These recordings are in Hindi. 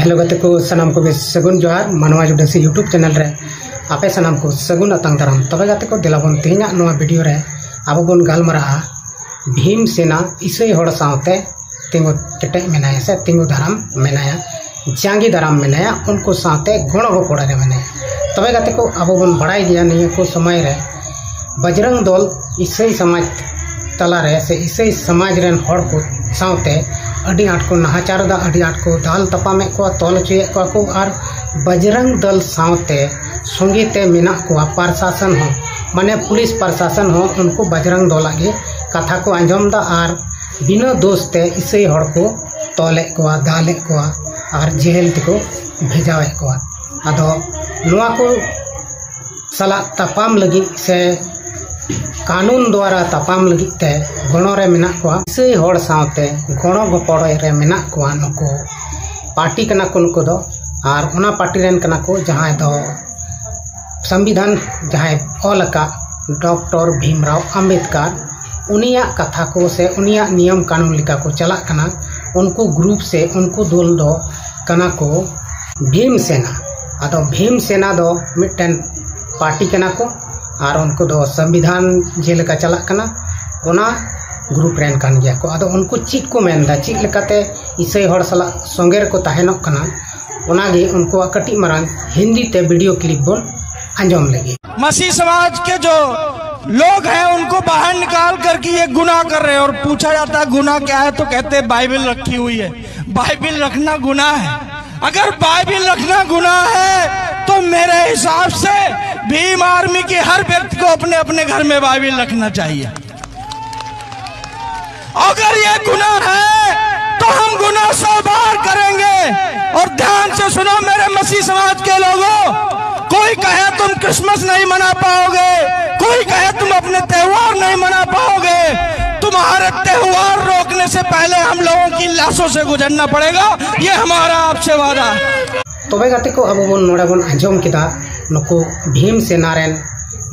हेलो गते को सनाम को सगुन जोहार मानवा जुडासी यूट्यूब चैनल रे आपे सनाम को सगुन अतंग दाराम तबे गते को दिलाबन तेना नोआ वीडियो रे आबो बन गालमरा भीम सेना इसई होड़ सावते तिंगु केटे मेनाया से तिंगु दाराम मेनाया जांगी दाराम मेनाया उनको साथे गुण गोपड़ा रे मेनाया तबे गते को आबो बन बड़ाई गया नहीं को समय रे बजरंग दल इसई समाज तला रे से इसई समाज रेन होड़ को सावते अड़ी आट को नाहाचार दा अड़ी आट को दाल तपामे को तोल चुए को और बजरंग दल सावते संगीते मेना को प्रशासन हो माने पुलिस प्रशासन हो उनको बजरंग दल आगे कथा को आंजम दा और बिना दोस्ते इसई हड़ को तोले को दाले को और जेल को भेजावे को आदो नुआ को सला तपाम लगी से कानून द्वारा तपाम लगिते गणो रे मेना को इसई हड़ सावते गणो गोपड़ रे मेना को नुको पार्टी कना को नुको दो और उना पार्टी रेन कना को जहां दो संविधान जहां ऑलका डॉक्टर भीमराव अंबेडकर उनिया कथा को से उनिया नियम कानून लिका को चला कना उनको ग्रुप से उनको दल दो कना को भीम सेना आदो भीम सेना दो मिटन पार्टी कना को और उनको दो संविधान जेलका चला कना उना ग्रुप रेन कान गया को आदो उनको चीज को मेनदा चीज लेकाते इसई हड़ सला संगेर को ताहेनक कना उनागे उनको कटी मरान हिंदी ते वीडियो क्लिप बोल अंजम लगी। मसीह समाज के जो लोग हैं उनको बाहर निकाल करके ये गुनाह कर रहे हैं और पूछा जाता है गुनाह क्या है तो कहते हैं बाइबल रखी हुई है। बाइबल रखना गुनाह है। अगर बाइबल रखना गुनाह है तो मेरे हिसाब से भीम आर्मी के हर व्यक्ति को अपने अपने घर में बाइबल रखना चाहिए। अगर ये गुनाह है तो हम गुनाह से बाहर करेंगे। और ध्यान से सुनो मेरे मसीह समाज के लोगों, कोई कहे तुम क्रिसमस नहीं मना पाओगे, कोई कहे तुम अपने त्योहार नहीं मना पाओगे, तुम्हारे त्योहार रोकने से पहले हम लोगों की लाशों से गुजरना पड़ेगा। ये हमारा आपसे वादा है। तबे गते को अब बन नोडे बन आंजम किदा नुको भीम सेना रेन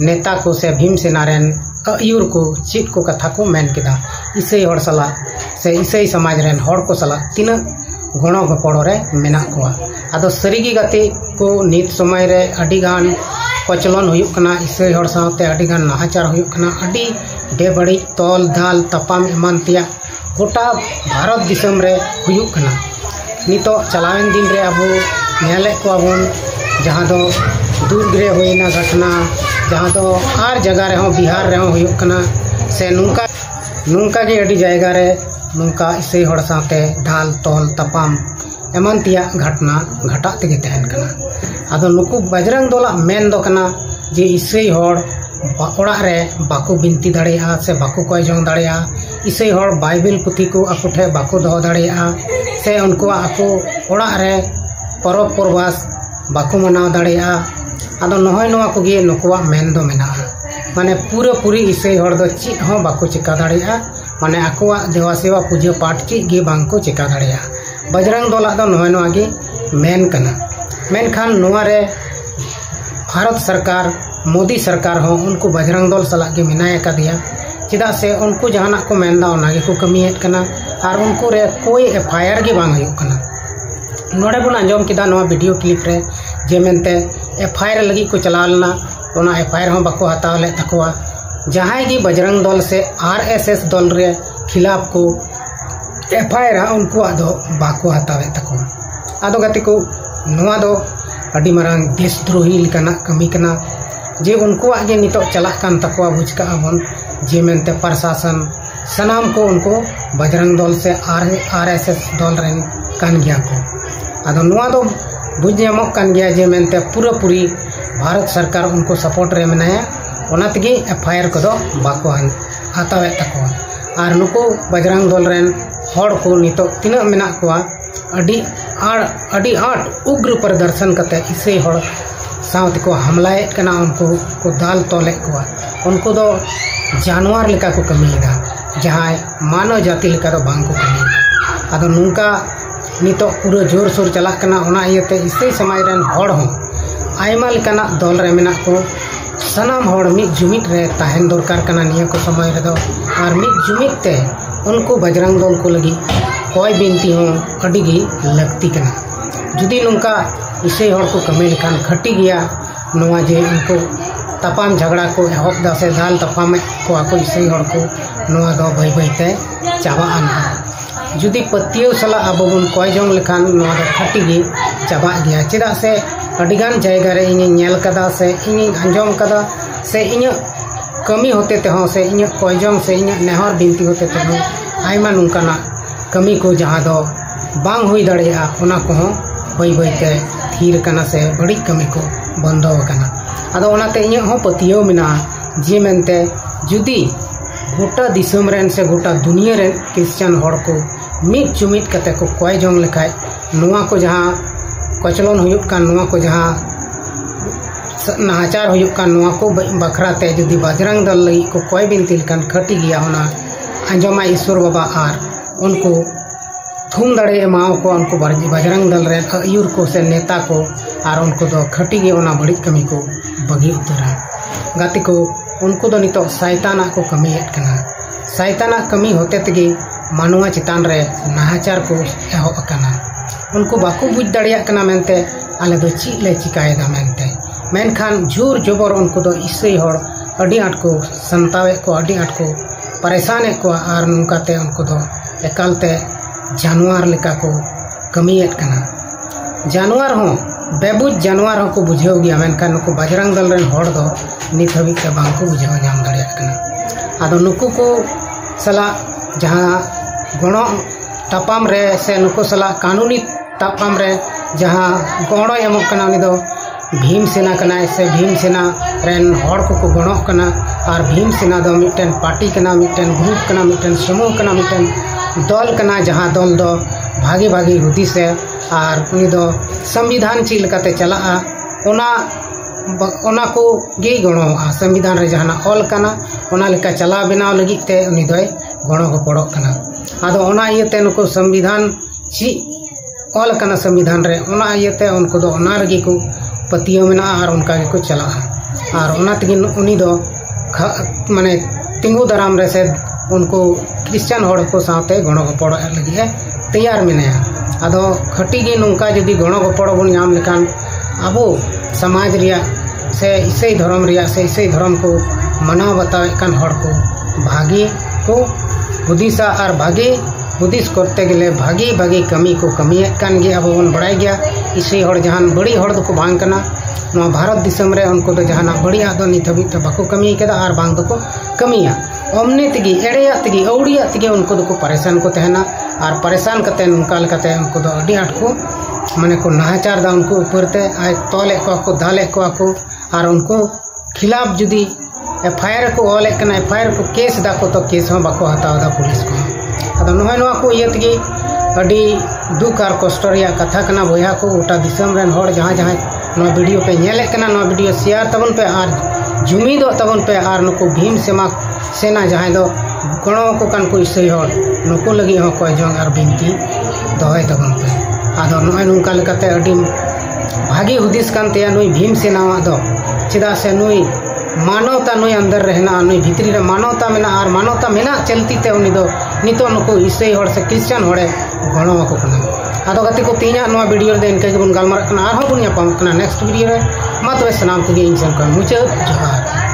नेता को से भीम सेना रेन अयुर को चीट को कथा को मेन किदा इसई हड़ सला से इसई समाज रेन हड़ को सला तीन गणो गोपड़ो रे मेना को आदो सरीगी गते को नित समय रे अडी गान पचलन हुयुक कना इसई हड़ सावते अडी गान नाहाचार हुयुक कना अडी बेबड़ी तोल दाल तपाम एमान तिया गोटा भारत दिसम रे हुयुक कना नितो चलावेन दिन रे अब नेले को अबन जहां दो दुर्ग रे होइना घटना जहां दो आर जगह रे हो बिहार रे हो हुयुक कना से नुंका के अडी जायगा रे नुंका इसई हड़ साथे ढाल तोल तपाम एमान तिया घटना घटा तेगे तहन कना आदो नुकु बजरंग दला मेन दो कना जे इसई हड़ ओड़ा रे बाको बिनती दाड़ेया से बाको कोय जों दाड़ेया इसई हड़ बाइबल पुथी को आको ठे बाको दो दाड़ेया से उनको आको ओड़ा रे परब परबास बाको मनाव दाड़ेया आदो नहय नोआ कोगे नुकुआ मेन दो मेना माने पूरा पूरी इसई हड़ दो चीज हो बाको चिका दाड़ेया माने आकोआ देवा सेवा पूजा पाठ चीज गे बांको चिका दाड़ेया बजरंग दल दो नहय नोआ गे मेन कना मेनखान नोआ रे भारत सरकार मोदी सरकार हो उनको बजरंग दल सला के मिनाय का दिया चिदा से उनको जहाना को मेनदा ओना गे को कमी हेट कना और उनको रे कोई एफआईआर गे बांग हुयुक कना नोडे बन आंजम किदा नोआ वीडियो क्लिप रे जे मेनते एफआईआर लगी को चला लेना ओना एफआईआर हो बाको हताव ले तकवा जहां गे बजरंग दल से आरएसएस दल रे खिलाफ को एफआईआर उनको आदो बाको हतावे तकवा आदो गति को नोआ दो अडी मारांग देशद्रोही लिकाना कमी कना जे उनको आगे नितो चला कान तकवा बुझका अबन जे मेनते प्रशासन सनाम को उनको बजरंग दल से आरएसएस दल रेन कान गया को आदो नोआ दो बुझ जामक कान गया जे मेनते पूरा पूरी भारत सरकार उनको सपोर्ट रे मेनाया ओना तगे एफआईआर को दो बाको हतावे तकवा और नुको बजरंग दल रेन हड़ को नितो तिना मेना को अडी आट उग्र प्रदर्शन कते इसई हड़ सावते को हमलाए कना उनको को दाल तोले को उनको दो जानवर लेका को कमीदा जहां मानव जाति लेका दो बांग को कमीदा आदो नुंका नितो पूरा जोर सोर चला कना ओना इयते इसई समाज रेन हड़ हो आयमा लेकाना दल रे मेना को सनाम हड़ मिट जुमिट रे ताहेन दरकार कना निया को समय रे दो और मिट जुमिट ते उनको बजरंग दल को लगी कोई बिनती हो अड़ी गी लगती कना जुदी नुंका इसे हड़ को कमी लेखान खटी गया नवा जे उनको तपाम झगड़ा को एहब दा से दाल तपाम को इसे हड़ को नवा दो भई भईते चाबा आना जुदी पतियो सला अब बन कय जंग लेखान नवा दो खटी गे चाबा गया चेदा से अडिगान जायगा रे इनी नेल कदा से इनी अंजम कदा से इनी कमी होते ते हो से इनी कय जंग से इनी नेहर बिनती होते ते हो आयमा नुंकाना कमी को जहां दो बांग हुई दड़ेया ओना को बई बईते थीर कना से बड़ी कमी को बंदो कना आदो ओनाते इनी हो पतियो मिना जे मेनते जुदी गोटा दिसम रेन से गोटा दुनिया रेन क्रिश्चियन हड़ को मिट चुमिट कते को कय जंग लेखाय नुआ को जहां कचलन हुयुक कान नुआ को जहां नाचार हुयुक कान नुआ को बखराते जुदी बजरंग दल लई को कय बिनती लेखान खटी गया होना अंजमा ईश्वर बाबा आर उनको थूम दड़े एमाओ को उनको बजरंग दल रे आयुर को से नेता को आर उनको दो खटी गे ओना बड़ी कमी को बगी उतरा गाती को उनको दो नितो शैताना को कमी कना शैताना कमी होते तगे मानवा चितान रे नाहाचार को एहब कना उनको बाको बुझ दड़िया कना मेनते आले दो ची ले चिकायदा मेनते मेनखान जोर जबर उनको दो इससे हड़ अडी आट को संतावे को अडी आट को परेशान को आर नुकाते उनको दो एकालते जानवर लेका को कमीयत कना जानवर हो बेबुज जानवर हो को बुझेव गया मेनखान नुको बजरंग दल रेन हड़ दो नित हबित ते बांग को बुझेव नाम दड़िया कना आदो नुको को सला जहां गणो तापाम रे से नुको सला कानूनी तापाम रे जहां गणो एमक कना उनी दो भीम सेना कना से भीम सेना रेन हड़ को गणो कना और भीम सेना दो मिटन पार्टी कना मिटन ग्रुप कना मिटन समूह कना मिटन दल कना जहां दल दो भागे भागे हुदी से और उनी दो संविधान चील कते चला ओना को गे गणो संविधान रे जहां ऑल कना ओना लेका चला बनाव लगी ते उनी दोय गणो को पड़ो कना आदो ओना इयते नुको संविधान ची ऑल कना संविधान रे ओना इयते उनको दो ओना लगी को पतियो मेना और उनका को चला और ओना तगी उनी दो माने तिंगु दराम रे से उनको क्रिश्चियन हड़ को साथे गणो को पड़ो लगी है तैयार मेना आदो खटी गे नुंका जदी गणो को पड़ो बन नाम लेखान अबो समाज रिया से ईसाई धर्म रिया से ईसाई धर्म को मनाव बतावे कान हड़ को भागी को हुदिसा और भागी हुदिस करते गले भागी भागी कमी को कमियत कान गे अब बन बड़ाई गया ईसाई हड़ जहान बड़ी हड़ को बांग कना नवा भारत दिसम रे उनको दो जहाना बड़िया दो नित हबित बाको कमी केदा और बांग दो को कमिया ओमने तगी एड़ेया तगी औड़िया तगी उनको दो को परेशान को तहना और परेशान कते उनका लकते उनको दो अडी आट को माने को नाहाचार दा उनको ऊपर ते आय तोले को दाले को और उनको खिलाफ जुदी एफआईआर को ओले कना एफआईआर को केस दा को तो केस हो बाको हताव दा पुलिस को अदो नोय नवा को इयतगी अडी दुख और कष्ट रिया कथा कना बोया को गोटा दिसम रेन हड़ जहां जहां नोय वीडियो पे नेले कना नोय वीडियो शेयर तबन पे और जुमीदो तबन पे और नुको भीम सेना जहां दो गणो को कान को इसई हड़ नुको लगी हो कोय जंग और बिनती दोय तबन पे आदो नोय नुका लेकाते अडी भागी हुदिस कान ते नुई भीम सेना दो चिदा से नुई मानवता नुई अंदर रहना नुई भितरी रे मानवता मेना और मानवता मेना चलती ते उनी दो नितो नुको ईसाई हड़ से क्रिश्चियन हड़े गणो को कना आदो गति को तीना नोआ वीडियो रे इनके बन गालमार कना आर हो बुनिया पाम कना नेक्स्ट वीडियो रे मा तो सनाम तुगे इन सन को मुझे जोहार।